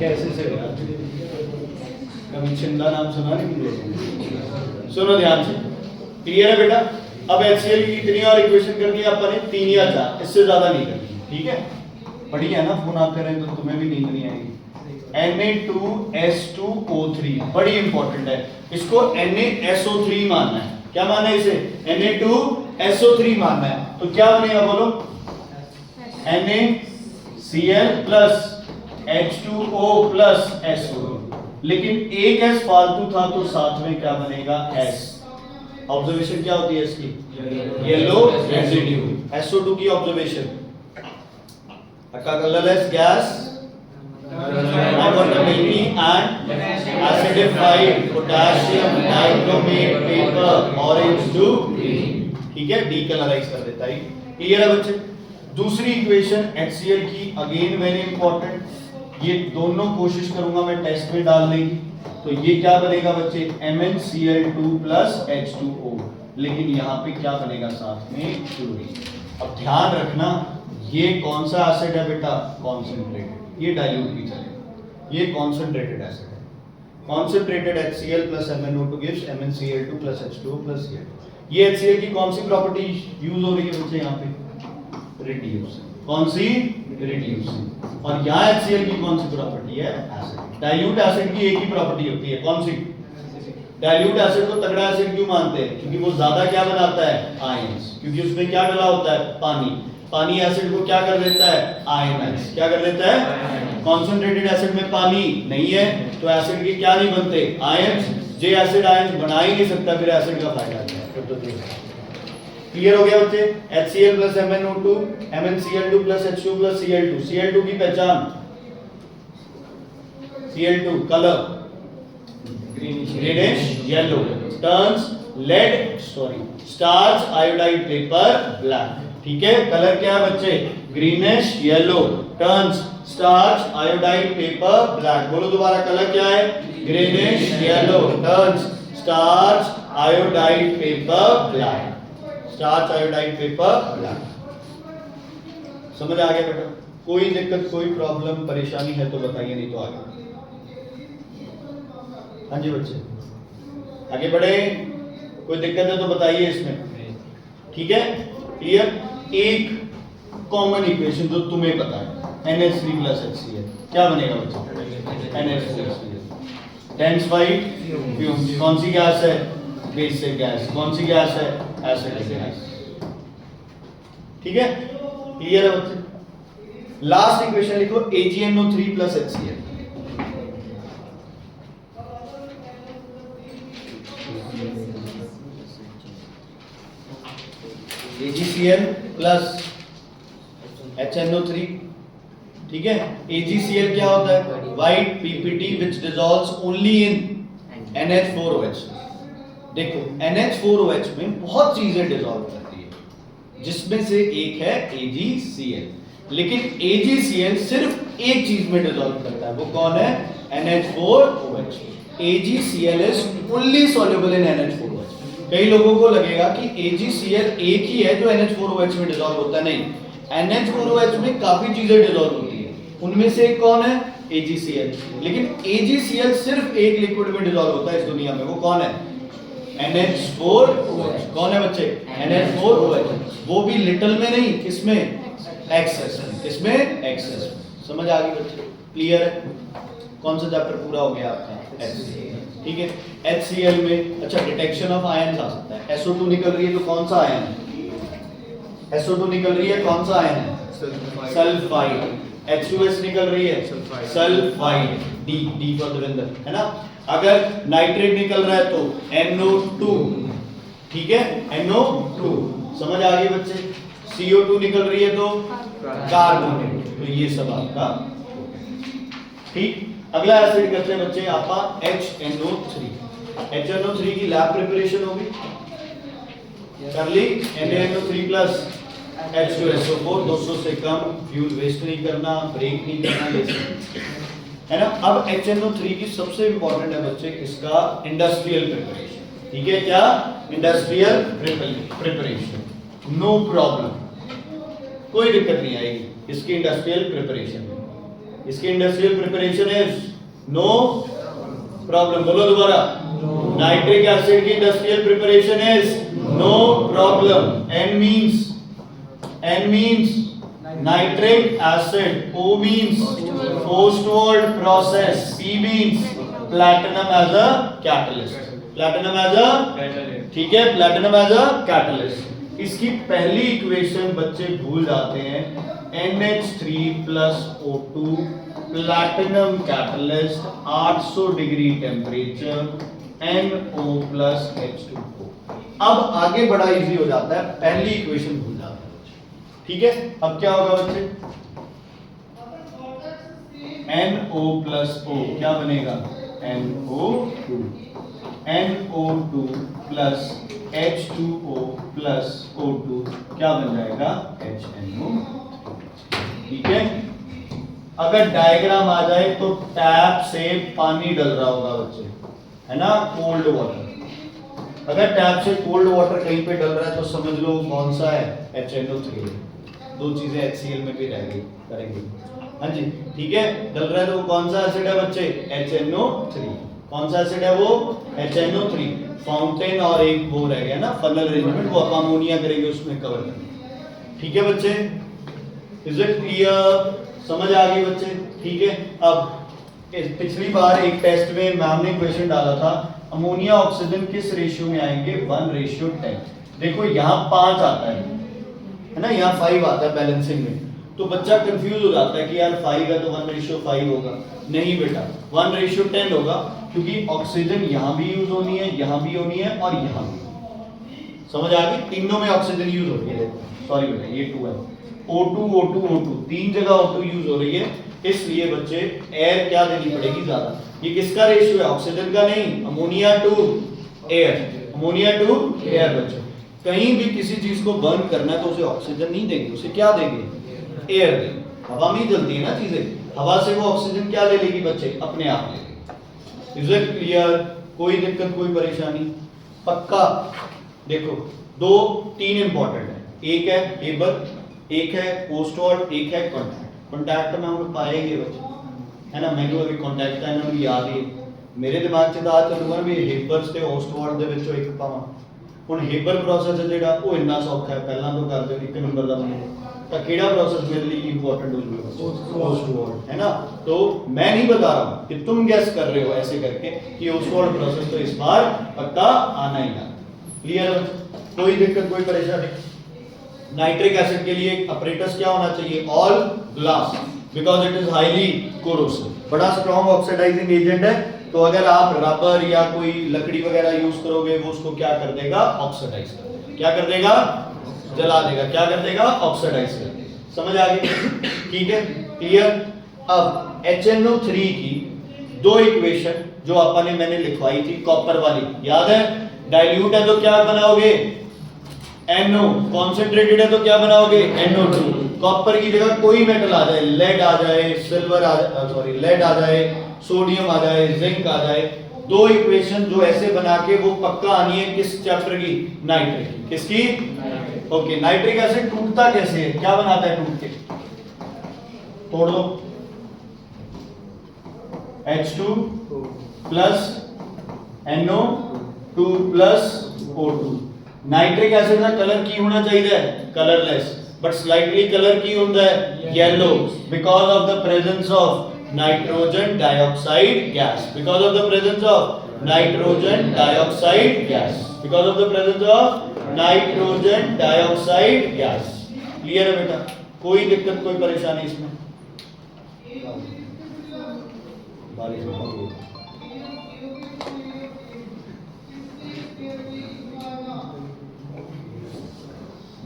कैसे से यार, कभी चिंदा नाम सुना नहीं मुझे। सुनो ध्यान से, क्लियर है बेटा। अब HCl की कितनी और इक्वेशन करनी है अपन ने, 3 या 4, इससे ज्यादा नहीं करनी, ठीक है। बढ़िया ना, फोन आते रहे तो तुम्हें भी नींद नहीं आएगी। Na2S2O3 बड़ी इंपॉर्टेंट है, इसको NaSO3 मानना है। क्या मानना है इसे? Na2SO3 मानना है। तो क्या बनेगा बोलो? NaCl plus H2O plus SO। लेकिन एक S फालतू था तो साथ में क्या बनेगा? S। ऑब्जर्वेशन क्या होती है इसकी? Yellow residue. SO2 की ऑब्जर्वेशन, का colourless gas milky and acidified potassium dichromate paper orange to green, ठीक है, डीकलराइज कर देता है। क्लियर है बच्चे? दूसरी इक्वेशन HCl की अगेन वेरी इंपॉर्टेंट, ये दोनों कोशिश करूंगा मैं टेस्ट में डालने की। तो ये क्या बनेगा बच्चे? MnCl2 प्लस H2O, लेकिन यहाँ पे क्या बनेगा साथ में? क्लोरीन। अब ध्यान रखना, ये कौन सा एसिड है बेटा? कॉन्सेंट्रेटेड। ये डाइल्यूट भी चलेगा, ये कॉन्सेंट्रेटेड एसिड है। Concentrated HCl plus MnO2 gives MnCl2 plus H2O plus Cl। ये HCl की कौन सी प्रॉपर्टी यूज हो रही है बच्चे यहाँ पे? रिड्यूस। कौन सी? रिड्यूसिंग। और यहाँ HCl की कौन सी प्रॉपर्टी है? एसिड। डाइल्यूट एसिड की एक ही प्रॉपर्टी होती है, कौन सी? डाइल्यूट एसिड को तगड़ा एसिड क्यों मानते हैं? क्योंकि वो ज्यादा क्या बनाता है? आयंस। क्योंकि उसमें क्या डला होता है? पानी। पानी एसिड को क्या कर देता है? आयनाइज। क्या कर देता है? कॉन्सेंट्रेटेड एसिड में पानी नहीं है तो एसिड के क्या नहीं बनते? आयंस। जे एसिड आयंस बना ही नहीं सकता, फिर एसिड का फायदा क्या है? तो क्लियर हो गया बच्चे? HCl plus MnO2, MnCl2 plus H2O plus Cl2। Cl2 की पहचान, Cl2 colour greenish yellow, turns starch iodide pepper black, ठीक है। कलर क्या है बच्चे? Greenish yellow, turns starch iodide pepper black. बोलो दोबारा, कलर क्या है? Greenish yellow, turns starch iodide pepper black. Starch iodide pepper black. समझ आ गया बेटा? कोई दिक्कत, कोई प्रॉब्लम, परेशानी है तो बताइए, नहीं तो आगे। हाँ जी बच्चे, आगे बढ़े। कोई दिक्कत है तो बताइए इसमें, ठीक है। क्लियर? एक कॉमन इक्वेशन जो तुम्हें पता है, NH3 प्लस HCl, क्या बनेगा बच्चे? NH3 densified fume. कौन सी गैस है? Basic gas. कौन सी गैस है? एसिडिक गैस, ठीक है। क्लियर है बच्चे? लास्ट इक्वेशन लिखो, AgNO3 plus HCl। AgCl plus HNO3, ठीक है। AgCl क्या होता है? White PPT which dissolves only in NH4OH। देखो NH4OH में बहुत चीजें डिसॉल्व करती है, जिसमें से एक है AgCl, लेकिन AgCl सिर्फ एक चीज में डिसॉल्व करता है, वो कौन है? NH4OH। AgCl is only soluble in NH4OH। कई लोगों को लगेगा कि AgCl एक ही है जो NH4OH में डिसॉल्व होता है, नहीं। NH4OH में काफी चीजें डिसॉल्व होती है, उनमें से एक कौन है? AgCl। लेकिन AgCl सिर्फ एक लिक्विड में डिसॉल्व होता है इस दुनिया में, वो कौन है? NH4OH। कौन है बच्चे? NH4OH। वो भी लिटिल में नहीं, किसमें? एक्सेस में। किसमें? एक्सेस में। समझ आ गई बच्चे? क्लियर है? कौन सा चैप्टर पूरा हो गया आपका? HCl, ठीक है। HCl में अच्छा डिटेक्शन ऑफ आयन आ सकता है। SO2 निकल रही है तो कौन सा आयन है? SO2 निकल रही है, कौन सा आयन है? सल्फाइड। H2S निकल रही है, सल्फाइड। D फॉर देवेंद्र, है ना। अगर नाइट्रेट निकल रहा है तो NO2, ठीक है, NO2। समझ आ गई बच्चे? CO2 निकल रही है तो कार्बोनेट। तो ये सब आपका ठीक। अगला एसिड करते हैं बच्चे आपका HNO3। HNO3 की लैब प्रिपरेशन होगी, कर ली। NaNO3 प्लस H2SO4, 200 से कम, फ्यूल वेस्ट नहीं करना, ब्रेक नहीं करना, ये सब है ना। अब HNO3 की सबसे इंपॉर्टेंट है बच्चे इसका इंडस्ट्रियल प्रिपरेशन, ठीक है। क्या? Industrial preparation. नो प्रॉब्लम, कोई दिक्कत नहीं आएगी इसकी इंडस्ट्रियल प्रिपरेशन में। इसकी industrial preparation is no problem. बोलो दोबारा, नाइट्रिक एसिड की industrial preparation is no problem. N means nitric acid, O means post-walled process, P means platinum as a catalyst, platinum as a, ठीक है, platinum as a catalyst। इसकी पहली equation बच्चे भूल जाते हैं, NH3 plus O2 platinum catalyst 800 degree temperature NO plus H2O। अब आगे बड़ा इजी हो जाता है, पहली इक्वेशन भूल जाते हैं, ठीक है। अब क्या होगा बच्चे, NO plus O क्या बनेगा, NO2 plus H2O plus O2 क्या बन जाएगा, HNO, ठीक है। अगर डायग्राम आ जाए तो टैप से पानी डल रहा होगा बच्चे, है ना, कोल्ड वाटर। अगर टैप से कोल्ड वाटर कहीं पे डल रहा है तो समझ लो कौन सा है, HNO3। दो चीजें HCl में भी रह गई करेंगे, हाँ जी, ठीक है। डल रहा है तो वो कौन सा एसिड है बच्चे, HNO3। कौन सा एसिड है वो, HNO3। फाउंटेन और एक वो रह गया ना फनल अरेंजमेंट, वो आप अमोनिया करेंगे उसमें कवर करेंगे, ठीक है बच्चे। इज इट क्लियर, समझ आ गई बच्चे, ठीक है। अब पिछली बार एक टेस्ट में मैम ने क्वेश्चन डाला था, अमोनिया ऑक्सीजन किस रेशियो में आएंगे, 1:10। देखो यहाँ 5 आता है ना, यहाँ 5 आता है बैलेंसिंग में, तो बच्चा कंफ्यूज हो जाता है कि यार 5 है तो 1:5 होगा। नहीं बेटा, 1:10 होगा, क्योंकि ऑक्सीजन यहाँ भी यूज होनी है, यहाँ भी होनी है और यहाँ भी। समझ आ गई, तीनों में ऑक्सीजन यूज हो रही है। सॉरी बेटा, ये 2 है, O2 O2 O2, 3 जगह O2 यूज हो रही है, इसलिए बच्चे एयर क्या देनी पड़ेगी ज्यादा। ये किसका रेशियो है, ऑक्सीजन का नहीं, ammonia to air, ammonia to air. बच्चे कहीं भी किसी चीज को बर्न करना है तो उसे ऑक्सीजन नहीं देंगे, उसे क्या देंगे, एयर देंगे। हवा में ही जलती है ना चीजें, हवा से वो ऑक्सीजन क्या ले लेगी बच्चे, अपने आप लेगी। इज इट क्लियर, कोई दिक्कत कोई परेशानी, पक्का। देखो 2-3 इंपॉर्टेंट है, एक है हेबर, एक है पोस्ट-वॉल्ड, एक है कॉन्टैक्ट। कॉन्टैक्ट में हम लोग पाएंगे बच्चे, है ना, मैंने अभी कॉन्टैक्ट है ना याद है मेरे दिमाग से आज चलूंगा भी हेबर्स ਤੇ पोस्ट-वॉल्ड ਦੇ ਵਿੱਚੋਂ ਇੱਕ ਪਾਵਾਂ। ਹੁਣ हेबर प्रोसेस ਹੈ ਜਿਹੜਾ ਉਹ ਇੰਨਾ ਸੌਖਾ ਹੈ, ਪਹਿਲਾਂ ਤੋਂ ਕਰ ਦਿਓ, ਇੱਕ ਨੰਬਰ ਦਾ ਬਣੇਗਾ। ਤਾਂ ਕਿਹੜਾ प्रोसेस मेरे लिए इंपॉर्टेंट हो जाएगा, पोस्ट-वॉल्ड, है ना। तो मैं नहीं बता रहा हूं कि तुम गैस कर रहे हो ऐसे करके कि पोस्ट-वॉल्ड प्रोसेस तो इस बार पक्का आना ही आना। क्लियर है, कोई दिक्कत कोई परेशानी। नाइट्रिक एसिड के लिए अपरेटस क्या होना चाहिए, all glass, because it is highly corrosive, बड़ा स्ट्रॉन्ग ऑक्सीडाइजिंग एजेंट है। तो अगर आप रबर या कोई लकड़ी वगैरह यूज करोगे वो उसको क्या कर देगा, ऑक्सीडाइज कर देगा। क्या कर देगा, जला देगा। क्या कर देगा, ऑक्सीडाइज कर देगा। समझ आ गई, ठीक है, क्लियर। अब HNO3 की 2 इक्वेशन जो अपन ने मैंने लिखवाई थी कॉपर वाली, याद है। डाइल्यूट है तो क्या बनाओगे, NO, कॉन्सेंट्रेटेड है तो क्या बनाओगे, NO2। कॉपर की जगह कोई मेटल आ जाए, लेड आ जाए, सिल्वर आ जाए, सॉरी लेड आ जाए, सोडियम आ जाए, जिंक आ जाए, 2 इक्वेशन जो ऐसे बना के वो पक्का आनी है किस चैप्टर की, नाइट्रिक की। किसकी, ओके। नाइट्रिक एसिड टूटता कैसे है, क्या बनाता है टूट के, तोड़ दो, H2 plus NO2 plus O2। Nitric acid का कलर की होना चाहिए, कलरलेस, बट स्लाइटली कलर की होता है yellow, because of the presence of nitrogen dioxide gas, because of the presence of nitrogen dioxide gas, because of the presence of nitrogen dioxide gas. Clear है बेटा, कोई दिक्कत कोई परेशानी इसमें, बारिश हो गई।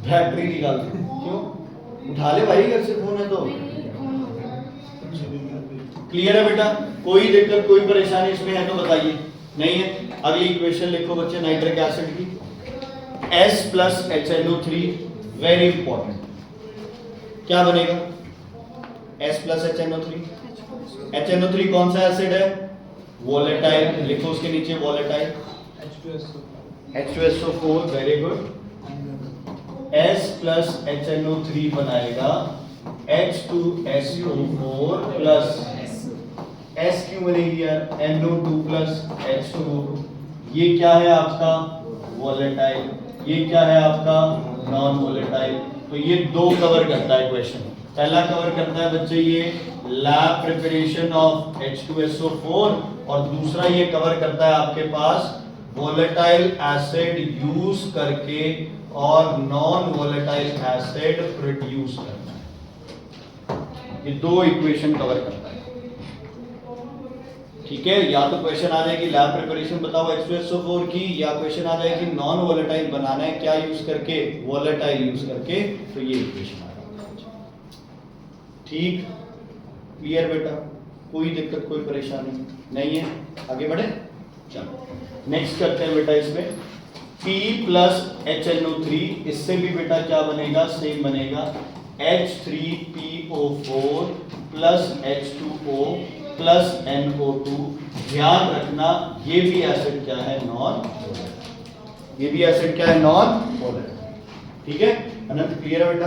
बैटरी निकाल दे, क्यों उठा ले भाई, घर से फोन है तो। क्लियर है बेटा, कोई दिक्कत कोई परेशानी इसमें है तो बताइए, नहीं है। अगली इक्वेशन लिखो बच्चे नाइट्रिक एसिड की, S plus HNO3, very important. क्या बनेगा, S plus HNO3। HNO3 कौन सा एसिड है, वोलेटाइल, लिखो उसके नीचे volatile, H2SO4, very good. S plus HNO3 बनाएगा H2SO4 प्लस S क्यों बनेगी यार, NO2 प्लस H2O2। ये क्या है आपका वोलेटाइल, ये क्या है आपका नॉन वोलेटाइल। तो ये दो कवर करता है क्वेश्चन। पहला कवर करता है बच्चे ये लैब प्रिपरेशन ऑफ H2SO4 और दूसरा ये कवर करता है आपके पास वोलेटाइल एसिड यूज करके और नॉन वोलेटाइल एसिड प्रोड्यूस करना। ये दो इक्वेशन कवर करता है। ठीक है, या तो क्वेश्चन आ जाए कि लैब प्रिपरेशन बताओ H2SO4 की, या क्वेश्चन आ जाए कि नॉन वोलेटाइल बनाना है क्या यूज करके, वोलेटाइल यूज करके। तो ये इक्वेशन आ रहा है। ठीक, क्लियर बेटा, कोई दिक्कत कोई परेशानी नहीं है। आगे बढ़े, चलो नेक्स्ट करते हैं बेटा। इसमें P प्लस HNO3, इससे भी बेटा क्या बनेगा, सेम बनेगा H3PO4 plus H2O plus NO2। ध्यान रखना ये भी एसिड क्या है, नॉन, ये भी एसिड क्या है, नॉन वोलेटाइल। ठीक है, अनंत क्लियर है बेटा।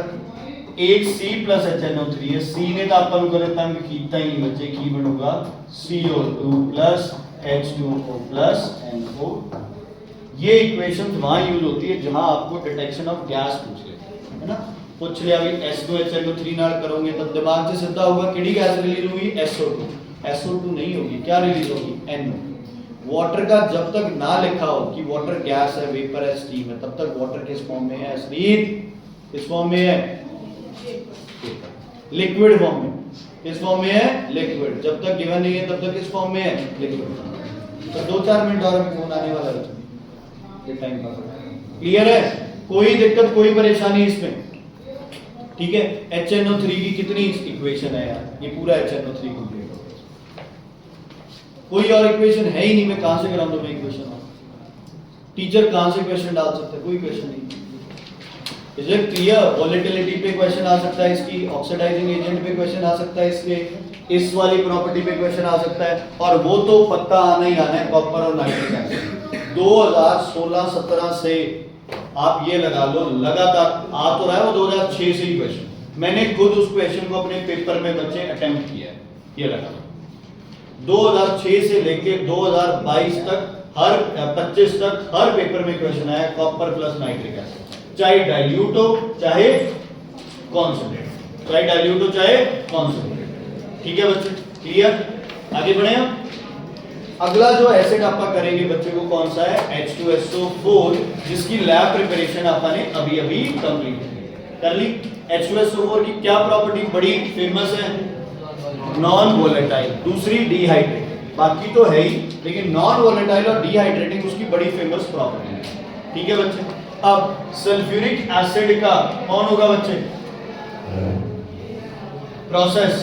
एक C प्लस HNO3 है, C ने तो अपन को तंग कीता ही नहीं बच्चे, की बनूंगा CO2 plus H2O plus NO। ये इक्वेशन वहां यूज होती है जहां आपको डिटेक्शन ऑफ गैस पूछ लेते हैं, है ना। पूछ लिया अभी S2HNO3 ना करोगे तब दिमाग से सीधा होगा किहड़ी गैस रिलीज होगी, SO2। SO2 नहीं होगी, क्या रिलीज होगी, NO। वाटर का जब तक ना लिखा हो कि वाटर गैस है, वेपर है, स्टीम है, तब तक वाटर किस फॉर्म में है, स्लीप किस फॉर्म में है, लिक्विड फॉर्म में। किस फॉर्म में है, लिक्विड। जब तक गिवन नहीं है तब तक किस फॉर्म में है, लिक्विड। तो 2-4 मिनट और में फोन आने वाला है, ये टाइम पास। क्लियर है, कोई दिक्कत कोई परेशानी इसमें। ठीक है, HNO3 की कितनी इक्वेशन है यार, ये पूरा HNO3 कंप्लीट हो गया। कोई और इक्वेशन है ही नहीं, मैं कहां से कराऊं तुम्हें इक्वेशन। टीचर कहां से क्वेश्चन डाल सकते हैं, कोई क्वेश्चन नहीं। Is it clear. वोलेटिलिटी पे क्वेश्चन आ सकता है इसकी, ऑक्सीडाइजिंग एजेंट पे क्वेश्चन आ सकता है इसके, इस वाली प्रॉपर्टी पे क्वेश्चन आ सकता है, और वो तो पक्का आना ही आना है, कॉपर और नाइट्रिक एसिड। 2016-17 से आप ये लगा लो लगातार आ तो रहा है, वो 2006 से ही क्वेश्चन। मैंने खुद उस क्वेश्चन को अपने पेपर में बच्चे अटेम्प्ट किया है, ये लगा लो 2006 से लेके 2022 तक, हर 25 तक हर पेपर में क्वेश्चन आया कॉपर प्लस नाइट्रिक एसिड, चाहे डाइल्यूट हो चाहे कॉन्सेंट्रेट, चाहे डाइल्यूट हो चाहे कॉन्सेंट्रेट। ठीक है बच्चे, क्लियर। आगे बढ़े हम। अगला जो एसिड आपका करेंगे बच्चे वो कौन सा है, H2SO4, जिसकी लैब प्रिपरेशन आपने अभी अभी कंप्लीट कर ली। H2SO4 की क्या प्रॉपर्टी बड़ी फेमस है, नॉन वोलेटाइल, दूसरी डिहाइड्रेटेड। बाकी तो है ही, लेकिन नॉन वोलेटाइल और डिहाइड्रेटिंग उसकी बड़ी फेमस प्रॉपर्टी है। ठीक है बच्चे। अब सल्फ्यूरिक एसिड का कौन होगा बच्चे, प्रोसेस,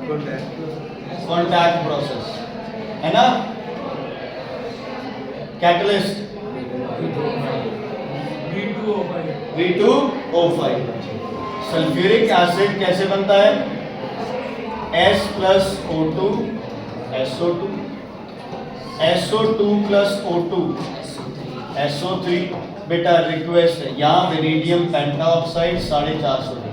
कॉन्टैक्ट प्रोसेस, है ना। Catalyst V2O5। सल्फ्यूरिक एसिड कैसे बनता है, S plus O2 SO2, SO2 plus O2 SO3। बेटा रिक्वेस्ट है, यहाँ वेनेडियम पेंटाऑक्साइड 450 डिग्री।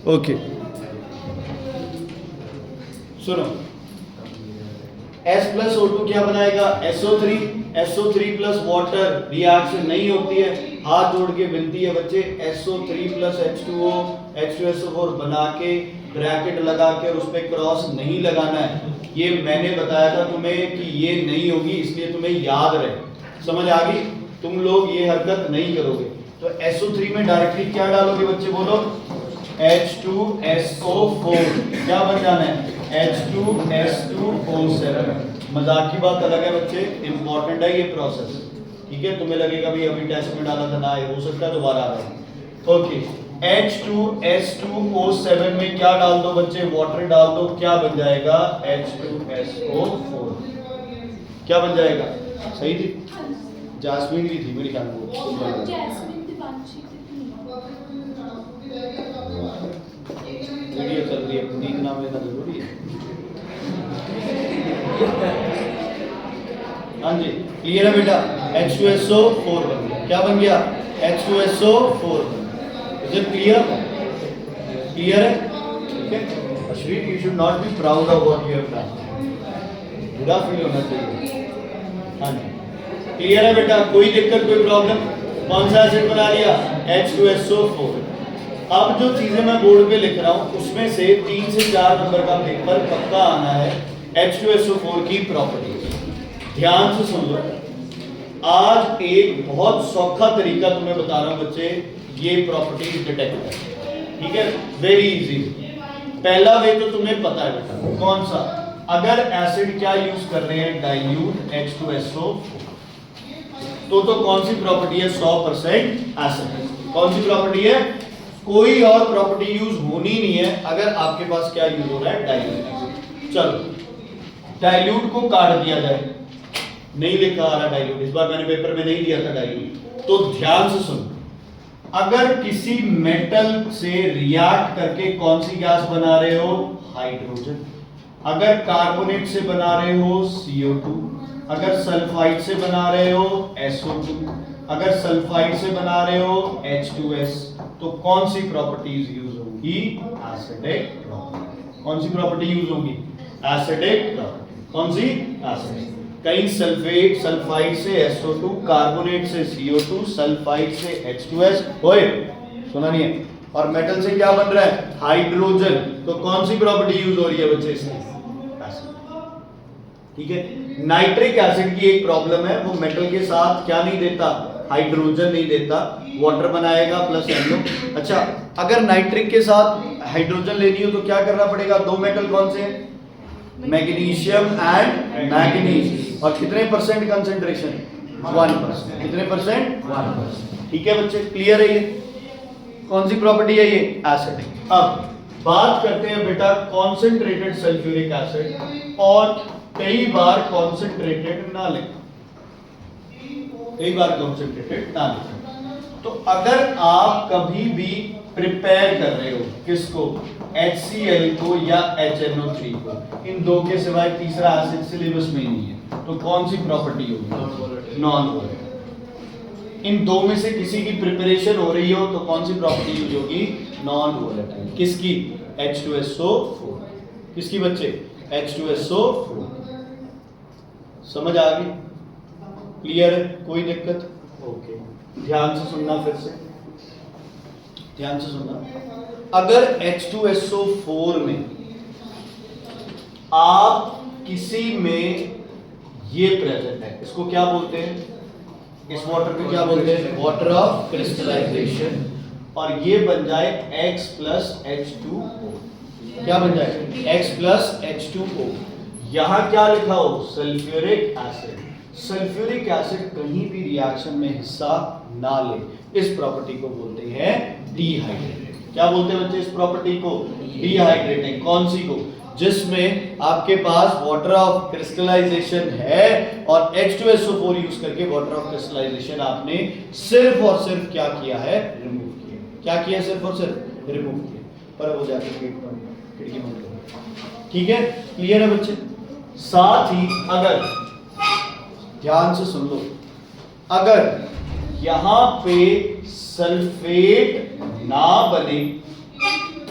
ओके सुनो, S प्लस O2 क्या बनाएगा, SO3। SO3 plus water reaction नहीं होती है, हाथ जोड़ के मिलती है बच्चे। SO3 प्लस H2O H2SO4 बना के ब्रैकेट लगा के और उस पर क्रॉस नहीं लगाना है। ये मैंने बताया था तुम्हें कि ये नहीं होगी, इसलिए तुम्हें याद रहे। समझ आ गई, तुम लोग ये हरकत नहीं करोगे। तो SO3 में डायरेक्टली क्या डालोगे बच्चे, बोलो H2SO4। क्या बन जाना है, H2S2O7। मजाक की बात अलग है बच्चे, इंपॉर्टेंट है ये प्रोसेस। ठीक है, तुम्हें लगेगा भाई अभी टेस्ट में डाला था ना, हो सकता है दोबारा आ जाए। ओके, H2S2O7 में क्या डाल दो बच्चे, वाटर डाल दो, क्या बन जाएगा, H2SO4। क्या बन जाएगा, सही थी, जास्मीन भी थी मेरी ख्याल में। वीडियो चल रही है, पुनीत नाम लेना जरूरी है। हाँ जी क्लियर है बेटा, H2SO4 बन गया। क्या बन गया? H2SO4 बन गया। Is it clear? क्लियर है? ठीक है Ashwin, you should not be proud of what you have done, बुरा फील होना चाहिए। हाँ जी क्लियर है बेटा, कोई दिक्कत कोई प्रॉब्लम? कौन सा एसिड बना लिया? H2SO4। अब जो चीजें मैं बोर्ड पे लिख रहा हूं उसमें से 3 से 4 नंबर का पेपर पक्का आना है H2SO4 की प्रॉपर्टीज। ध्यान से सुन लो, आज एक बहुत सौखा तरीका तुम्हें बता रहा हूं बच्चे, ये प्रॉपर्टीज डिटेक्ट करने। ठीक है, वेरी इजी। पहला वे तो तुम्हें पता है बेटा, कौन सा? अगर एसिड क्या यूज कर रहे हैं? डाइल्यूट H2SO4, तो कौन सी प्रॉपर्टी है? 100% एसिड। कौन सी प्रॉपर्टी है? कोई और प्रॉपर्टी यूज होनी नहीं है अगर आपके पास क्या यूज हो रहा है? डाइल्यूट। चलो डाइल्यूट को काट दिया जाए, नहीं लिखा आ रहा डाइल्यूट, इस बार मैंने पेपर में नहीं दिया था डाइल्यूट। तो ध्यान से सुनो, अगर किसी मेटल से रिएक्ट करके कौन सी गैस बना रहे हो? हाइड्रोजन। अगर कार्बोनेट से बना रहे हो CO2, अगर सल्फाइड से बना रहे हो SO2, अगर सल्फाइड से बना रहे हो H2S, तो कौन सी प्रॉपर्टीज यूज होगी? Acidic property. कौन सी प्रॉपर्टी यूज होगी? Acidic property. कौन सी? एसिडिक। कहीं सल्फेट सल्फाइड से SO2, कार्बोनेट से CO2, सल्फाइड से H2S, ओए सुना नहीं है, और मेटल से क्या बन रहा है? हाइड्रोजन। तो कौन सी प्रॉपर्टी यूज हो रही है बच्चे इसमें? ठीक है, नाइट्रिक एसिड की एक प्रॉब्लम है, वो मेटल के साथ क्या नहीं देता? हाइड्रोजन नहीं देता, वाटर बनाएगा प्लस NO। अच्छा, अगर नाइट्रिक के साथ हाइड्रोजन लेनी हो तो क्या करना पड़ेगा? दो मेटल कौन से हैं? Magnesium and manganese. और कितने परसेंट कंसेंट्रेशन? 1%। कितने परसेंट? 1%। ठीक है बच्चे, क्लियर है? ये कौन सी प्रॉपर्टी है? ये एसिडिक। अब बात करते हैं बेटा कॉन्सेंट्रेटेड सल्फ्यूरिक एसिड, और कई बार कॉन्सेंट्रेटेड ना लिखो, कई बार कॉन्सेंट्रेटेड ना लिखो। तो अगर आप कभी भी प्रिपेयर कर रहे हो किसको? HCl को या HNO3 को, इन दो के सिवाय तीसरा एसिड सिलेबस में ही नहीं है, तो कौन सी प्रॉपर्टी होगी? Non volatile. इन दो में से किसी की प्रिपरेशन हो रही हो तो कौन सी प्रॉपर्टी यूज होगी? Non volatile. किसकी? H2SO4। किसकी बच्चे? H2SO4। समझ आ गई? क्लियर है? कोई दिक्कत? ओके, ध्यान से सुनना, फिर से ध्यान से सुनना। अगर H2SO4 में आप किसी में ये प्रेजेंट है, इसको क्या बोलते हैं? इस वाटर को क्या बोलते हैं? Water of crystallisation. और ये बन जाए X प्लस H2O। क्या बन जाए? X plus H2O। यहां क्या लिखा हो? Sulphuric acid. सल्फ्यूरिक एसिड कहीं भी रिएक्शन में हिस्सा ना ले, इस प्रॉपर्टी को बोलते हैं डिहाइड्रेटेड। क्या बोलते हैं बच्चे इस प्रॉपर्टी को? डिहाइड्रेटेड। कौन सी को? जिसमें आपके पास वाटर ऑफ क्रिस्टलाइजेशन है और H2SO4 यूज करके वाटर ऑफ क्रिस्टलाइजेशन आपने सिर्फ और सिर्फ क्या किया है? रिमूव किया। क्या किया? सिर्फ और सिर्फ रिमूव किया। पर वो जाकर खिड़की बंद करो। ठीक है, क्लियर है बच्चे? साथ ही अगर ध्यान से सुन लो, अगर यहां पे सल्फेट ना बने,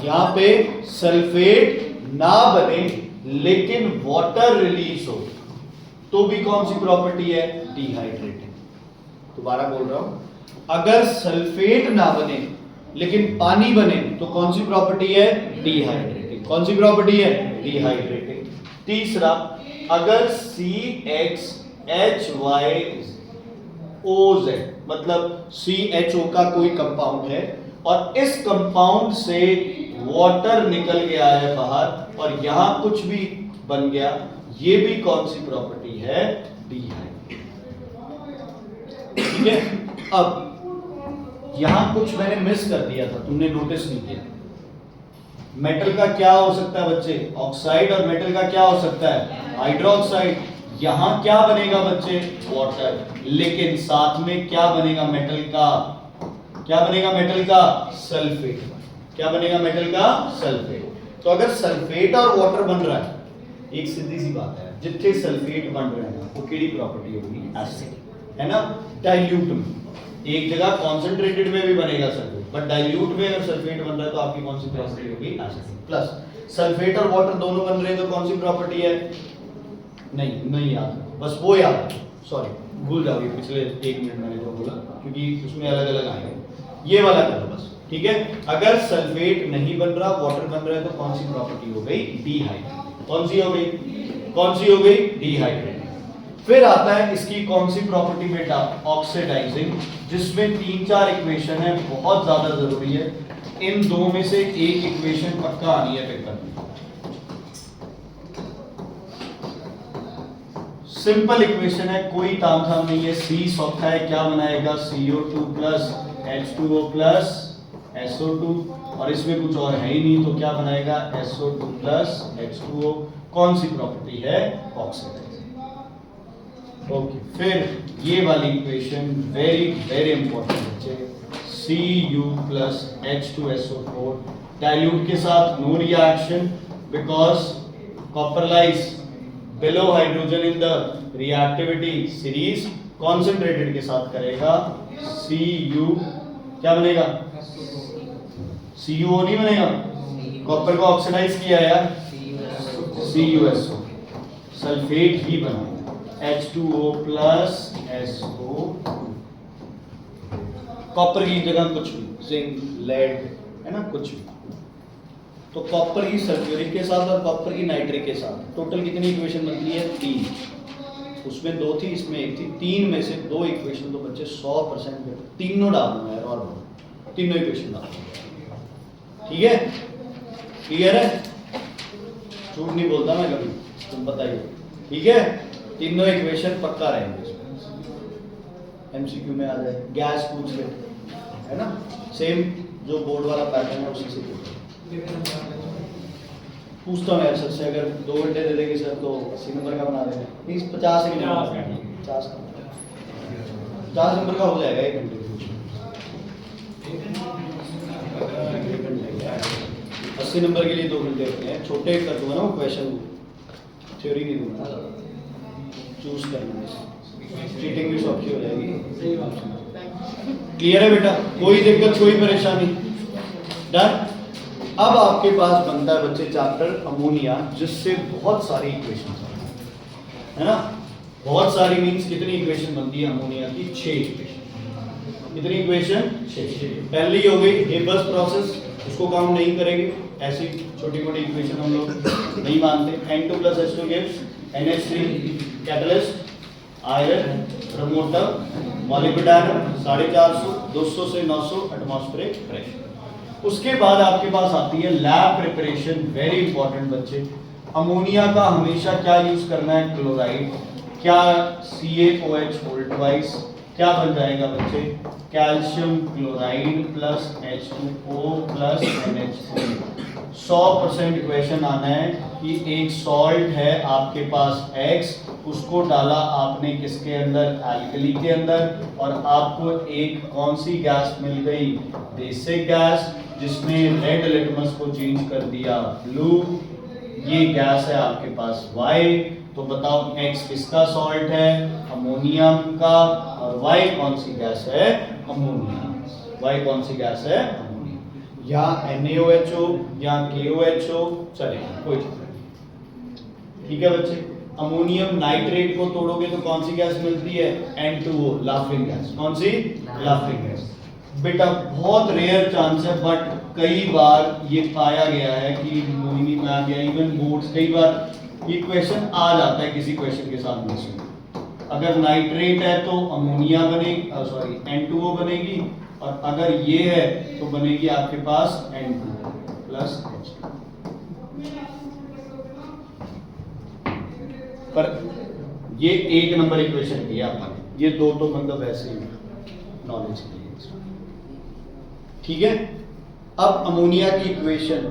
यहां पे सल्फेट ना बने लेकिन वाटर रिलीज हो, तो भी कौन सी प्रॉपर्टी है? डिहाइड्रेटेड। दोबारा बोल रहा हूं, अगर सल्फेट ना बने लेकिन पानी बने तो कौन सी प्रॉपर्टी है? डिहाइड्रेटेड। कौन सी प्रॉपर्टी है? डिहाइड्रेटेड। तीसरा, अगर CHHYOZ मतलब CHO का कोई कंपाउंड है और इस कंपाउंड से वाटर निकल गया है बाहर और यहां कुछ भी बन गया, ये भी कौन सी प्रॉपर्टी है? डिहाइड्रेटेड। ठीक है, अब यहां कुछ मैंने मिस कर दिया था, तुमने नोटिस नहीं किया। मेटल का क्या हो सकता है बच्चे? ऑक्साइड। और मेटल का क्या हो सकता है? हाइड्रोक्साइड। यहां क्या बनेगा बच्चे? वाटर। लेकिन साथ में क्या बनेगा मेटल का? क्या बनेगा मेटल का? सल्फेट। क्या बनेगा मेटल का? सल्फेट। तो अगर सल्फेट और वाटर बन रहा है, एक सीधी सी बात है, जिथे सल्फेट बन रहे हैं वो केड़ी प्रॉपर्टी होगी, एसिड, है ना। डाइल्यूट में एक जगह कॉन्सेंट्रेटेड में भी बनेगा सल्फेट, बट डाइल्यूट में अगर सल्फेट बन रहा है तो आपकी कौन सी प्रॉपर्टी होगी, एसिड। प्लस सल्फेट और वाटर दोनों बन रहे हैं तो कौन सी प्रॉपर्टी है, नहीं याद, बस वो याद, सॉरी भूल जाओ ये पिछले 1 मिनट मैंने जो बोला, क्योंकि उसमें अलग अलग आएंगे, ये वाला करो बस, ठीक है। अगर सल्फेट नहीं बन रहा, वाटर बन रहा है तो कौन सी प्रॉपर्टी हो गई, डिहाइड्रेट। कौन सी हो गई, डिहाइड्रेट। फिर आता है इसकी कौन सी प्रॉपर्टी बेटा, ऑक्सीडाइजिंग, जिसमें 3-4 इक्वेशन है, बहुत ज्यादा जरूरी है। इन दो में से एक इक्वेशन पक्का आनी है पेपर में। सिंपल इक्वेशन है, कोई तामझाम नहीं है। C सौखा है, क्या बनाएगा, CO2 plus H2O plus SO2, और इसमें कुछ और है ही नहीं तो क्या बनाएगा, SO2 प्लस H2O। कौन सी प्रॉपर्टी है, ऑक्सीडाइजिंग। ओके, फिर ये वाली इक्वेशन वेरी वेरी इंपॉर्टेंट बच्चे, Cu प्लस H2SO4 डाइल्यूट के साथ no reaction because copper lies below hydrogen in the reactivity series, concentrated के साथ करेगा, Cu क्या बनेगा, CuO नहीं बनेगा, कॉपर को ऑक्सीडाइज किया यार, CuSO, सल्फेट ही बना, H2O प्लस SO, कॉपर की जगह कुछ भी, जिंक, लेड, है ना, कुछ भी। तो कॉपर की सल्फ्यूरिक के साथ और कॉपर की नाइट्रिक के साथ टोटल कितनी इक्वेशन बनती है, 3। उसमें 2 थी, इसमें 1 थी, 3 में से 2 इक्वेशन तो बच्चे 100% तीनों डालना है, और तीनों इक्वेशन डालना, ठीक है, क्लियर है, झूठ नहीं बोलता मैं कभी, तुम बताइए, ठीक है। तीनों इक्वेशन पक्का रहेंगे, MCQ में आ जाए, गैस पूछ ले, है ना, सेम जो बोर्ड वाला पैटर्न है उसी से पूछता हूँ यार सर से, अगर 2 घंटे दे देंगे सर तो 80 नंबर का बना देंगे, 50 नंबर का हो जाएगा 1 घंटे। 80 नंबर के लिए 2 घंटे होते हैं, छोटे कर दूंगा ना वो क्वेश्चन, थ्योरी नहीं दूंगा, चूज करना, चीटिंग भी सौखी हो जाएगी। क्लियर है बेटा, कोई दिक्कत कोई परेशानी, डन। अब आपके पास बनता है बच्चे चैप्टर अमोनिया, जिससे बहुत सारी इक्वेशन है ना, बहुत सारी मींस कितनी इक्वेशन बनती है अमोनिया की, 6 इक्वेशन। कितनी इक्वेशन, 6। पहली हो गई हेबर्स प्रोसेस, उसको काउंट नहीं करेंगे, ऐसी छोटी मोटी इक्वेशन हम लोग नहीं मानते। N2 plus H2 gives NH3, catalyst, iron, promoter, molecular 450, 200 से 900 एटमॉस्फेरिक प्रेशर। उसके बाद आपके पास आती है लैब प्रिपरेशन, वेरी इंपॉर्टेंट बच्चे। अमोनिया का हमेशा क्या यूज करना है, क्लोराइड, क्या CaOH होल ट्वाइस, क्या बन जाएगा बच्चे, calcium chloride plus H2O plus NH3। 100% equation आना है कि एक सॉल्ट है आपके पास X, उसको डाला आपने किसके अंदर, एल्कली के अंदर, और आपको एक कौन सी गैस मिल गई, बेसिक गैस, जिसने रेड लिटमस को चेंज कर दिया ब्लू। ये गैस है आपके पास Y, तो बताओ X किसका सॉल्ट है, अमोनियम का, और Y कौन सी गैस है, अमोनिया। Y कौन सी गैस है, अमोनिया, या NaOHO या KOHO, चलेगा कोई चक्कर नहीं, ठीक है बच्चे। अमोनियम नाइट्रेट को तोड़ोगे तो कौन सी गैस मिलती है, N2O, लाफिंग गैस। कौन सी, लाफिंग गैस। बेटा बहुत रेयर चांस है, बट कई बार ये पाया गया है कि मोहिनी मैम या इवन बोर्ड्स कई बार ये क्वेश्चन आ जाता है किसी क्वेश्चन के साथ में। अगर नाइट्रेट है तो अमोनिया बनेगी, सॉरी N2O बनेगी, और अगर ये है तो बनेगी आपके पास N2O प्लस H2। पर ये 1 नंबर इक्वेशन किया आपने, ये 2 तो मतलब वैसे ही नॉलेज के लिए, ठीक है। अब अमोनिया की इक्वेशन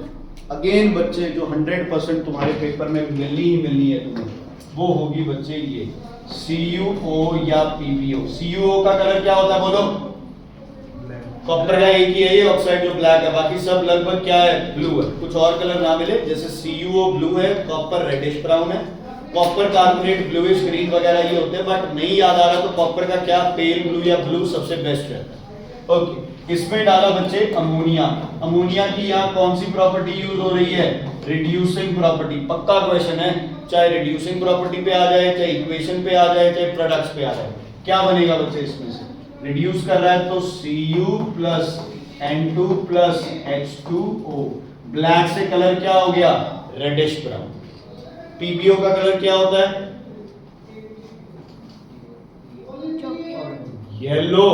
अगेन बच्चे जो 100% तुम्हारे पेपर में मिलनी ही मिलनी है तुम्हें, वो होगी बच्चे ये CuO या PbO। CuO का कलर क्या होता है बोलो, कॉपर का एक ही है ये ऑक्साइड जो ब्लैक है, बाकी सब लगभग क्या है, ब्लू है। कुछ और कलर ना मिले, जैसे CuO ब्लू है, कॉपर रेडिश ब्राउन है, कॉपर कार्बोनेट, ब्लूइश ग्रीन वगैरह ये होते हैं, बट नहीं याद आ रहा तो कॉपर का क्या, पेल ब्लू या ब्लू सबसे बेस्ट रहता है। ओके, इसमें डाला बच्चे अमोनिया। अमोनिया की यहाँ कौन सी प्रॉपर्टी यूज हो रही है, रिड्यूसिंग प्रॉपर्टी। पक्का क्वेश्चन है, चाहे रिड्यूसिंग प्रॉपर्टी पे आ जाए, चाहे इक्वेशन पे आ जाए, चाहे प्रोडक्ट्स पे आ जाए। क्या बनेगा बच्चे इसमें से, रिड्यूस कर रहा है तो Cu plus N2 plus H2O। Black से कलर क्या हो गया, रेडिश ब्राउन। पीबीओ का कलर क्या होता है, येलो।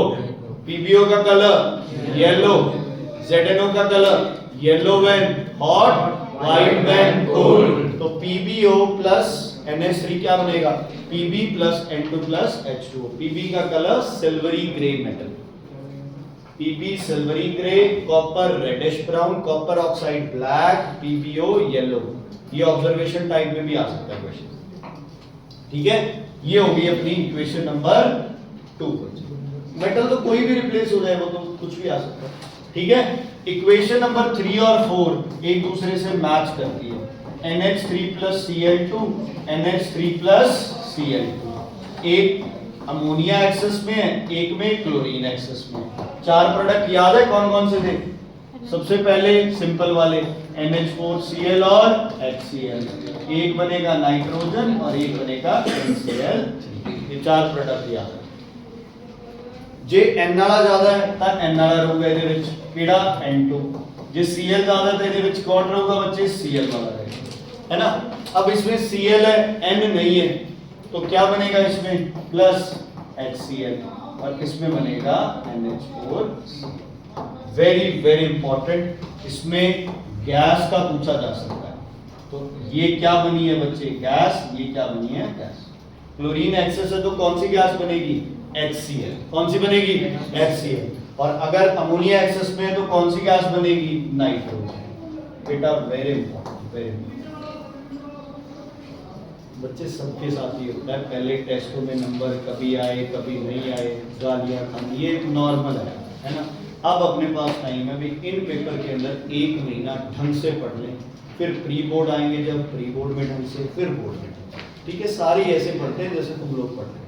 पीबीओ का कलर येलो, ZNO का colour yellow when hot, white when cold. तो PbO प्लस NH3 क्या बनेगा, Pb plus N2 plus H2O। Pb का colour silvery grey metal, Pb silvery grey, copper reddish brown, copper oxide black, PbO yellow. ये observation type में भी आ सकता है question. ठीक है, ये होगी अपनी इक्वेशन नंबर 2। मेटल तो कोई भी रिप्लेस हो जाए, वो तो कुछ भी आ सकता है। ठीक है, इक्वेशन नंबर 3 और 4 एक दूसरे से मैच करती है। NH3 plus Cl2, NH3 plus Cl2। एक अमोनिया एक्सेस में है, एक में क्लोरीन एक्सेस में। चार प्रोडक्ट याद है कौन कौन से थे, सबसे पहले सिंपल वाले NH4Cl और HCl। एक बनेगा नाइट्रोजन और एक बनेगा NCl। ये चार प्रोडक्ट याद है। जे N वाला ज्यादा है ਤਾਂ N वाला ਰਹੂਗਾ ਇਹਦੇ ਵਿੱਚ, ਕਿਹੜਾ N2। ਜੇ Cl ज्यादा ਤਾਂ ਇਹਦੇ ਵਿੱਚ ਕੌਣ ਰਹੂਗਾ बच्चे, Cl वाला रहेगा, है ना। अब इसमें Cl है, N नहीं है, तो क्या बनेगा इसमें, प्लस HCl, और इसमें बनेगा NH4। वेरी वेरी इंपॉर्टेंट, इसमें गैस का पूछा जा सकता है। तो ये क्या बनी है बच्चे, गैस। ये क्या बनी है, गैस। क्लोरीन एक्सेस है तो कौन सी गैस बनेगी, HCl। कौन सी बनेगी, HCl। और अगर अमोनिया एक्सेस में है तो कौन सी गैस बनेगी, नाइट्रोजन। बेटा वेरी इंपॉर्टेंट, वेरी इंपॉर्टेंट। बच्चे सबके साथ ही होता है, पहले टेस्टों में नंबर कभी आए कभी नहीं आए, गालियां खानी, ये नॉर्मल है ना। अब अपने पास टाइम है भी, इन पेपर के अंदर एक महीना ढंग से पढ़ लें, फिर प्री बोर्ड आएंगे, जब प्री बोर्ड में ढंग से, फिर बोर्ड में। ठीक है, सारे ऐसे पढ़ते हैं जैसे तुम लोग पढ़ते हैं।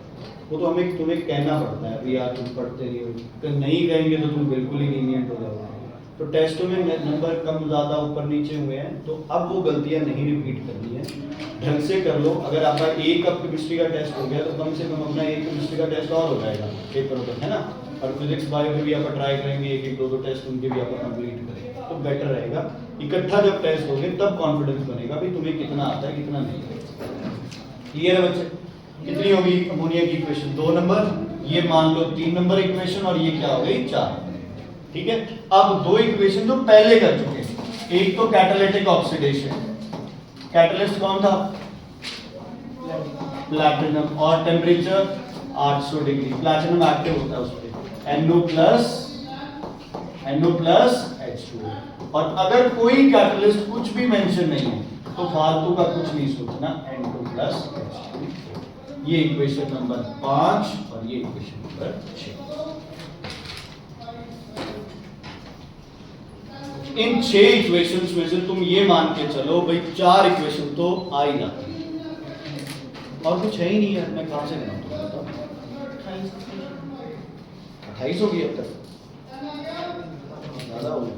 वो तो हमें तुम्हें कहना पड़ता है अभी यार तुम पढ़ते नहीं हो, तो नहीं कहेंगे तो तुम बिल्कुल ही लीनियंट हो जाओगे। तो टेस्टों में नंबर कम ज़्यादा ऊपर नीचे हुए हैं, तो अब वो गलतियाँ नहीं रिपीट करनी है, ढंग से कर लो। अगर आपका एक अब केमिस्ट्री का टेस्ट हो गया तो कम से कम अपना एक केमिस्ट्री का टेस्ट और हो जाएगा पेपर तक, है ना। और फिजिक्स बायो के भी आप ट्राई करेंगे, एक एक दो दो टेस्ट उनके भी आप कंप्लीट करेंगे तो बेटर रहेगा। इकट्ठा जब टेस्ट होंगे तब कॉन्फिडेंस बनेगा भी तुम्हें कितना आता है कितना नहीं। क्लियर है बच्चे, कितनी होगी अमोनिया की इक्वेशन, 2 नंबर, ये मान लो 3 नंबर इक्वेशन, और ये क्या हो गई 4। ठीक है, अब 2 इक्वेशन तो पहले कर चुके हैं। एक तो कैटालिटिक ऑक्सीडेशन, कैटलिस्ट कौन था, प्लैटिनम, और टेम्परेचर 800 डिग्री। प्लैटिनम एक्टिव होता है उस पे, NO प्लस H2O। और अगर कोई कैटलिस्ट कुछ भी मेंशन नहीं है तो फालतू का कुछ नहीं सोचना, N2 प्लस H2O। ये इक्वेशन नंबर 5 और ये इक्वेशन नंबर 6। इन 6 इक्वेशंस में से तुम ये मान के चलो भाई 4 इक्वेशन तो आ ही जाती है, और कुछ है ही नहीं है। मैं कहां से बनाऊं, 28 होगी अब तक, ज्यादा होगी।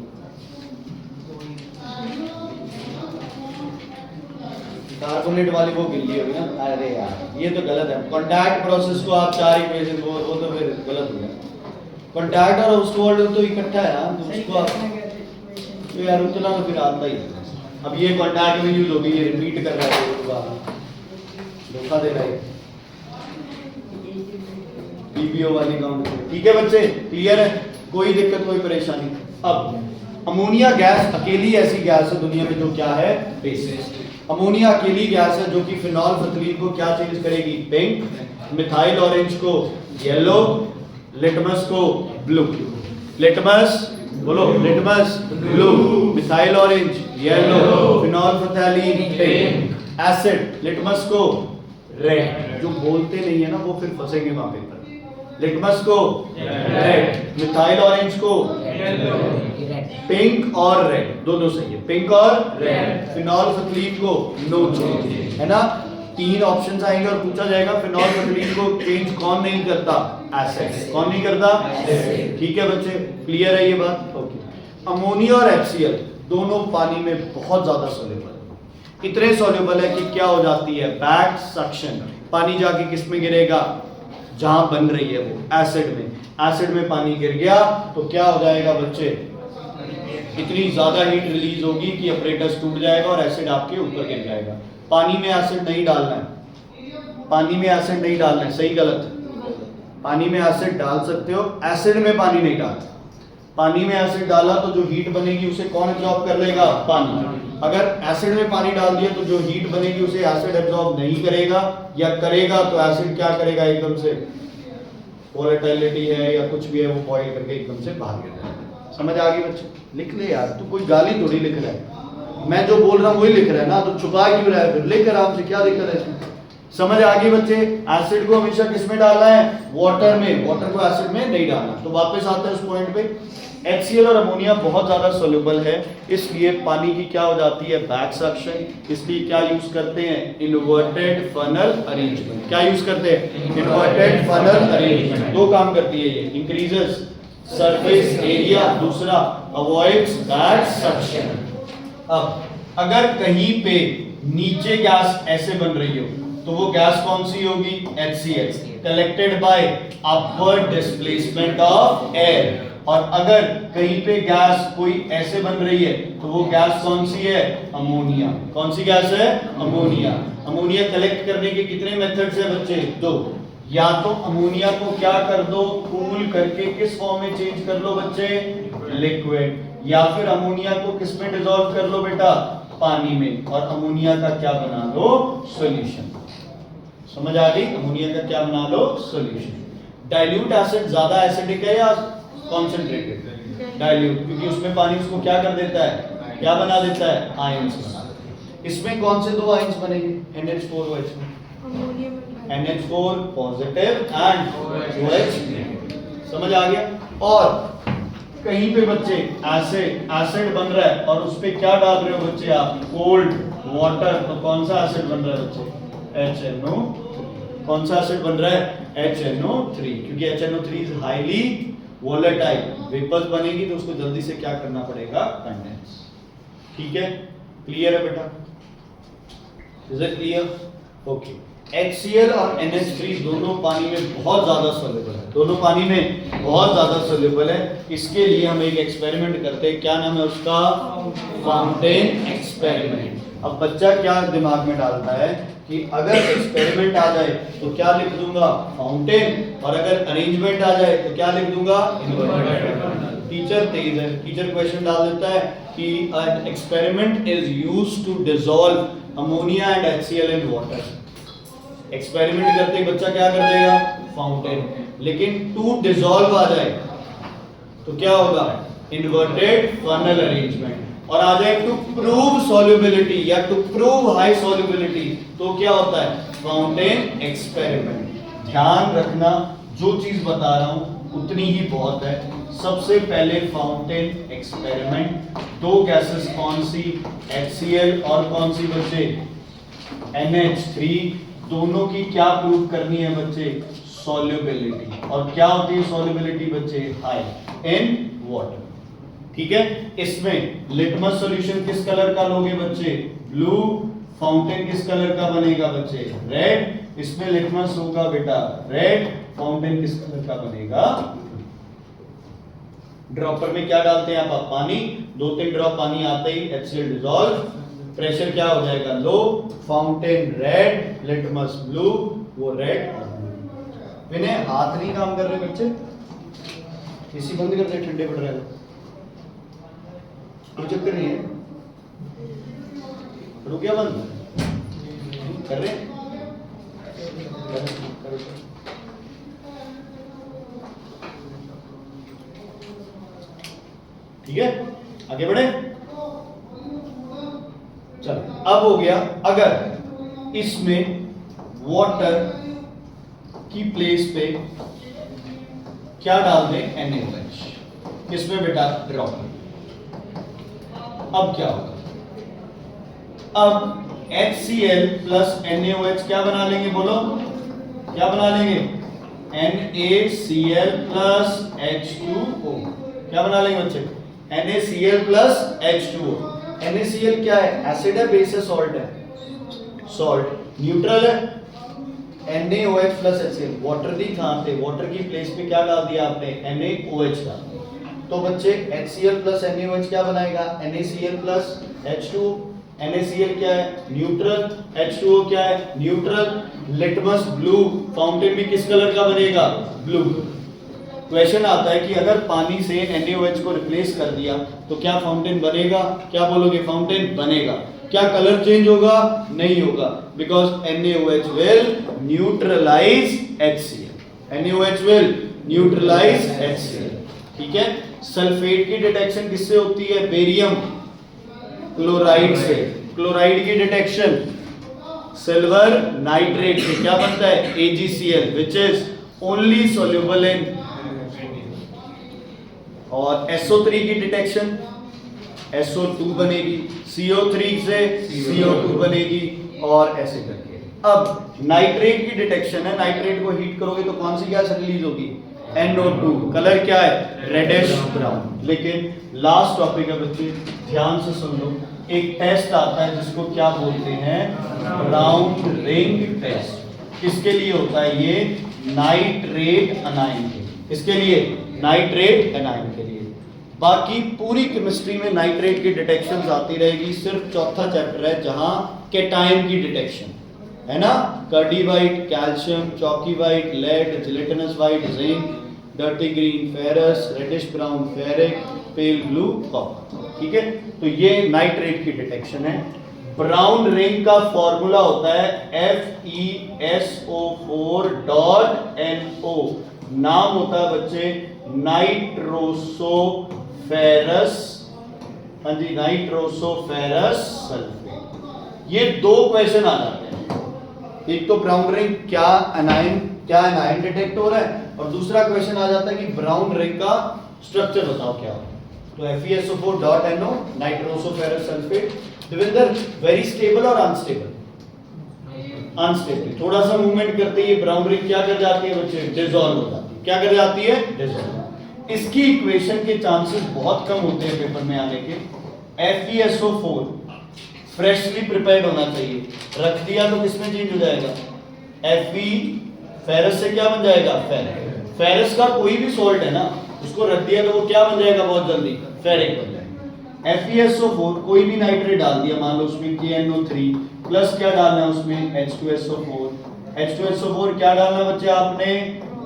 कार्बोनेट वाली वो गिल्ली होगी ना, अरे यार ये तो गलत है। कॉन्टैक्ट प्रोसेस को आप 4 इक्वेशन, वो तो फिर गलत हो गया। कॉन्टैक्ट और उसको तो इकट्ठा है ना, तो उसको आप तो यार उतना तो फिर आता ही है। अब ये कॉन्टैक्ट में यूज होगी, ये रिपीट कर रहा है, धोखा दे रहा है पीबीओ वाली काउंट। ठीक है बच्चे, क्लियर है, कोई दिक्कत कोई परेशानी। अब अमोनिया गैस अकेली ऐसी गैस है दुनिया में जो क्या है, बेसिस। अमोनिया अकेली गैस है जो कि फिनॉल फथलीन को क्या चेंज करेगी, पिंक, मिथाइल ऑरेंज को येलो, लिटमस को ब्लू। लिटमस बोलो, litmus blue, methyl orange yellow, phenolphthalein pink, acid litmus को रेड। जो बोलते नहीं है ना वो फिर फंसेंगे वहां पेपर। लिटमस को रेड, मिथाइल ऑरेंज को पिंक और रेड, दोनों सही है, पिंक और रेड। फिनॉल फथलीन को नो चेंज, है ना। तीन ऑप्शंस आएंगे और पूछा जाएगा फिनोल्फथलीन को चेंज कौन नहीं करता? एसिड। कौन नहीं करता? ठीक है बच्चे, क्लियर है ये बात? ओके। अमोनिया और HCl दोनों पानी में बहुत ज्यादा सॉल्युबल है, इतने सॉल्युबल है कि क्या हो जाती है? Back suction. पानी जाके किस में गिरेगा? जहां बन रही है वो एसिड में। एसिड में पानी गिर गया तो क्या हो जाएगा बच्चे? इतनी ज्यादा हीट रिलीज होगी कि अपरेटस टूट जाएगा और एसिड आपके ऊपर गिर जाएगा। पानी में एसिड नहीं डालना है, पानी में एसिड नहीं डालना है, सही गलत? पानी में एसिड डाल सकते हो, एसिड में पानी नहीं डालना। पानी में एसिड डाला तो जो हीट बनेगी उसे कौन एब्जॉर्ब कर लेगा? पानी। अगर एसिड में पानी डाल दिया तो जो हीट बनेगी उसे एसिड एब्जॉर्ब नहीं करेगा, या करेगा तो एसिड क्या करेगा? एकदम से वोलेटिलिटी है या कुछ भी है वो बॉइल करके एकदम से बाहर गिर जाएगा। समझ आ गई बच्चे? लिख ले यार, तू कोई गाली थोड़ी लिख रहा है, मैं जो बोल रहा हूँ वही लिख रहा है ना, तो छुपा क्यों रहा है? फिर लिख आराम से, क्या दिक्कत है इसमें? समझ आ गई बच्चे? एसिड को हमेशा किस में डालना है? वाटर में। वाटर को एसिड में नहीं डालना। तो वापस आते हैं उस पॉइंट पे, HCl और अमोनिया बहुत ज्यादा सोल्यूबल है, इसलिए पानी की क्या हो जाती है? Back suction. इसलिए क्या यूज करते हैं? Inverted funnel arrangement. क्या यूज करते हैं? Inverted funnel arrangement. दो काम करती है ये, इंक्रीजेस सरफेस एरिया, दूसरा अवॉइड्स बैक सक्शन। अब अगर कहीं पे नीचे गैस ऐसे बन रही हो तो वो गैस कौन सी होगी? HCl, collected by upward displacement of air. और अगर कहीं पे गैस कोई ऐसे बन रही है तो वो गैस कौन सी है? अमोनिया। कौन सी गैस है? अमोनिया। अमोनिया कलेक्ट करने के कितने मेथड्स है बच्चे? दो। या तो अमोनिया को क्या कर दो? कूल करके किस फॉर्म में चेंज कर लो बच्चे? लिक्विड। या फिर अमोनिया को किस में डिसॉल्व कर लो बेटा? पानी में। और अमोनिया का क्या बना लो? सॉल्यूशन। समझ आ गई? अमोनिया का क्या बना लो? सॉल्यूशन। डाइल्यूट एसिड ज्यादा एसिडिक है या कॉन्सेंट्रेटेड? डाइल्यूट, क्योंकि उसमें पानी उसको क्या कर देता है? क्या बना देता है? आयंस बना देता है। इसमें कौन से दो आयंस बनेंगे? NH4 OH में NH4 positive and OH negative. समझ आ गया? और कहीं पे बच्चे एसिड बन रहा है और उस पे क्या डाल रहे हो बच्चे आप? Cold water. तो कौन सा एसिड बन रहा है बच्चे? HNO। कौन सा एसिड बन रहा है? HNO3, क्योंकि HNO3 is highly volatile. Vapours बनेगी तो उसको जल्दी से क्या करना पड़ेगा? कंडेंस। ठीक है? क्लियर है बेटा? Is it clear? Okay. HCl और NH3 दोनों पानी में बहुत ज्यादा सॉल्युबल है, दोनों पानी में बहुत ज्यादा सॉल्युबल है। इसके लिए हम एक एक्सपेरिमेंट करते हैं, क्या नाम है उसका? Fountain experiment. अब बच्चा क्या दिमाग में डालता है कि अगर एक्सपेरिमेंट आ जाए तो क्या लिख दूंगा? फाउंटेन। और अगर अरेंजमेंट आ जाए तो क्या लिख दूंगा? इन्वर्टेड। टीचर तेज है, टीचर क्वेश्चन डाल देता है कि an experiment is used to dissolve ammonia and HCl in water। Experiment करते ही बच्चा क्या कर देगा? फाउंटेन। लेकिन टू डिसॉल्व आ जाए तो क्या होगा? Inverted funnel arrangement. और आ जाए टू प्रूव सॉल्युबिलिटी या टू प्रूव हाई सॉल्युबिलिटी तो क्या होता है? Fountain experiment. ध्यान रखना, जो चीज बता रहा हूं उतनी ही बहुत है। सबसे पहले फाउंटेन एक्सपेरिमेंट, दो गैसेस कौन सी? HCl और कौन सी बच्चे? NH3। दोनों की क्या प्रूव करनी है बच्चे? सॉल्युबिलिटी। और क्या होती है सॉल्युबिलिटी बच्चे? High in water. ठीक है? इसमें लिटमस सॉल्यूशन किस कलर का लोगे बच्चे? ब्लू। फाउंटेन किस कलर का बनेगा बच्चे? रेड। इसमें लिटमस होगा बेटा रेड, फाउंटेन किस कलर का बनेगा? ड्रॉपर में क्या डालते हैं आप? पानी। 2-3 ड्रॉप पानी आते ही HCl डिसॉल्व, प्रेशर क्या हो जाएगा? लो। फाउंटेन रेड, लिटमस ब्लू, वो रेड। इन्हें हाथ नहीं काम कर रहे बच्चे, एसी बंद कर दे, ठंडे पड़ रहे हैं। कोई चक्कर नहीं है, रुक गया बंद कर रहे हैं? ठीक है, आगे बढ़े। चलो, अब हो गया अगर इसमें वाटर की प्लेस पे क्या डाल दें? NaOH। इसमें बेटा ड्रॉप। अब क्या होगा? अब HCl प्लस NaOH क्या बना लेंगे, बोलो क्या बना लेंगे, NaCl प्लस H2O। क्या बना लेंगे बच्चे, NaCl प्लस H2O। NaCl क्या है, एसिड है, बेस है, सॉल्ट है, सॉल्ट। न्यूट्रल है, NaOH प्लस HCl। वाटर दी कहां पे, वाटर की प्लेस पे क्या डाल दिया आपने, NaOH का। तो बच्चे HCl प्लस NaOH क्या बनाएगा, NaCl प्लस H2O। NaCl क्या है, न्यूट्रल, H2O क्या है, न्यूट्रल। लिटमस ब्लू फाउंटेन भी किस कलर का बनेगा, ब्लू। क्वेश्चन आता है कि अगर पानी से NaOH को रिप्लेस कर दिया तो क्या फाउंटेन बनेगा, क्या बोलोगे, फाउंटेन बनेगा। क्या कलर चेंज होगा, नहीं होगा, because NaOH will neutralize HCl। NaOH will neutralize HCl। ठीक है। सल्फेट की डिटेक्शन किससे होती है, बेरियम क्लोराइड से। क्लोराइड की डिटेक्शन सिल्वर नाइट्रेट से क्या बनता है, AgCl, which is only soluble in। और SO3 की डिटेक्शन SO2 बनेगी, CO3 से CO2 बनेगी, और ऐसे करके। अब नाइट्रेट की डिटेक्शन है, नाइट्रेट को हीट करोगे तो कौन सी गैस रिलीज होगी, NO2। कलर क्या है, रेडिश ब्राउन। लेकिन लास्ट टॉपिक है बच्चे, ध्यान से सुन लो। एक टेस्ट आता है जिसको क्या बोलते हैं, ब्राउन रिंग टेस्ट। किसके लिए होता है ये, नाइट्रेट अनाइन के। किसके लिए, नाइट्रेट अनाइन के लिए। बाकी पूरी केमिस्ट्री में नाइट्रेट की डिटेक्शंस आती रहेगी, सिर्फ चौथा चैप्टर है जहां कैटायन की डिटेक्शन है ना, curdy white, calcium, chalky white, lead, gelatinous white, zinc, dirty green ferrous, reddish brown ferric, pale blue copper. ठीक है, तो ये नाइट्रेट की डिटेक्शन है। ब्राउन रिंग का फॉर्मूला होता है FeSO4.NO। नाम होता है बच्चे नाइट्रोसोफेरस, हाँ जी, नाइट्रोसोफेरस सल्फेट। ये दो क्वेश्चन आ जाते हैं, एक तो ब्राउन रिंग क्या एनायन डिटेक्ट हो रहा है, और दूसरा क्वेश्चन आ जाता है कि ब्राउन रिंग का स्ट्रक्चर बताओ क्या होता है। तो FeSO4.NO nitrosoferrous sulphate. Devendra, very stable और अनस्टेबल, अनस्टेबल। थोड़ा सा मूवमेंट करते ही ब्राउन रिंग क्या कर जाती है बच्चे, डिसॉल्व हो जाती है। क्या कर जाती है, डिसॉल्व। इसकी इक्वेशन के चांसेस बहुत कम होते हैं पेपर में आने के। FeSO4 फ्रेशली प्रिपेयर्ड होना चाहिए, रख दिया तो किसमें चेंज हो जाएगा, Fe फेरस से क्या बन जाएगा, फेरिक। फेरस का कोई भी सॉल्ट है ना, उसको रख दिया तो वो क्या बन जाएगा बहुत जल्दी, फेरिक बन जाएगा। FeSO4 कोई भी नाइट्रेट डाल दिया, मान लो उसमें KNO3 प्लस क्या डालना है उसमें H2SO4। H2SO4 क्या डालना बच्चे आपने,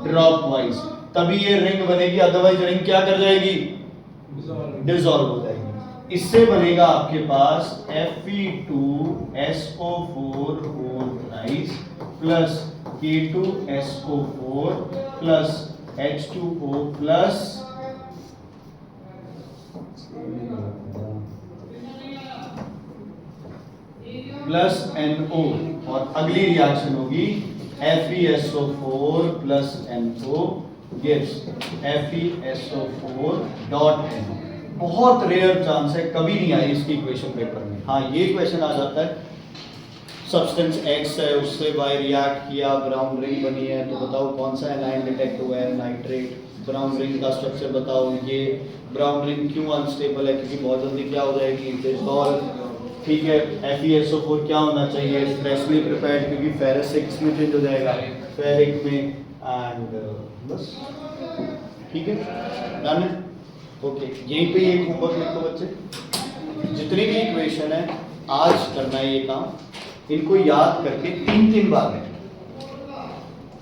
ड्रॉप वाइज, तभी ये रिंग बनेगी, अदरवाइज रिंग क्या कर जाएगी, डिसॉल्व हो जाएगी। इससे बनेगा आपके पास Fe2SO4 whole thrice plus K2SO4 plus H2O plus NO, और अगली रिएक्शन होगी FeSO4 plus NO gives FeSO4.NO। बहुत रेयर चांस है, कभी नहीं आई इसकी इक्वेशन पेपर में। हाँ, ये क्वेश्चन आ जाता है, सब्सटेंस X है, उससे Y रिएक्ट किया, ब्राउन रिंग बनी है, तो बताओ कौन सा एनायन डिटेक्ट हुआ है, नाइट्रेट। ब्राउन रिंग का स्ट्रक्चर बताओ। ये ब्राउन रिंग क्यों अनस्टेबल है, क्योंकि बहुत जल्दी क्या हो जाएगी, डिसॉल्व। ठीक है, FeSO4 क्या होना चाहिए, फ्रेशली प्रिपेयर्ड, क्योंकि फेरस से किसमें चेंज हो जाएगा, फेरिक में, एंड बस। ठीक है, डन है। ओके, यहीं पे एक होमवर्क लिखो बच्चे, जितनी भी इक्वेशन है आज करना है ये काम, इनको याद करके 3 बार में।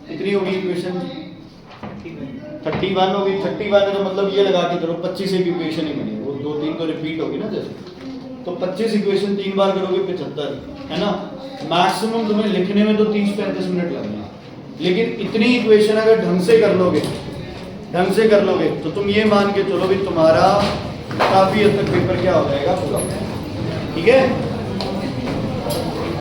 कितनी होगी इक्वेशन, 31 होगी। 31 है तो मतलब ये लगा के चलो 25 एक इक्वेशन ही बनी, वो 2-3 तो रिपीट होगी ना, जैसे तो 25 इक्वेशन 3 बार करोगे 75 है ना। मैक्सिमम तुम्हें लिखने में तो 30-35 मिनट लगेंगे, लेकिन इतनी इक्वेशन अगर ढंग से कर लोगे तो तुम ये मान के चलो भी तुम्हारा काफी हद तक पेपर क्या हो जाएगा पूरा। ठीक है।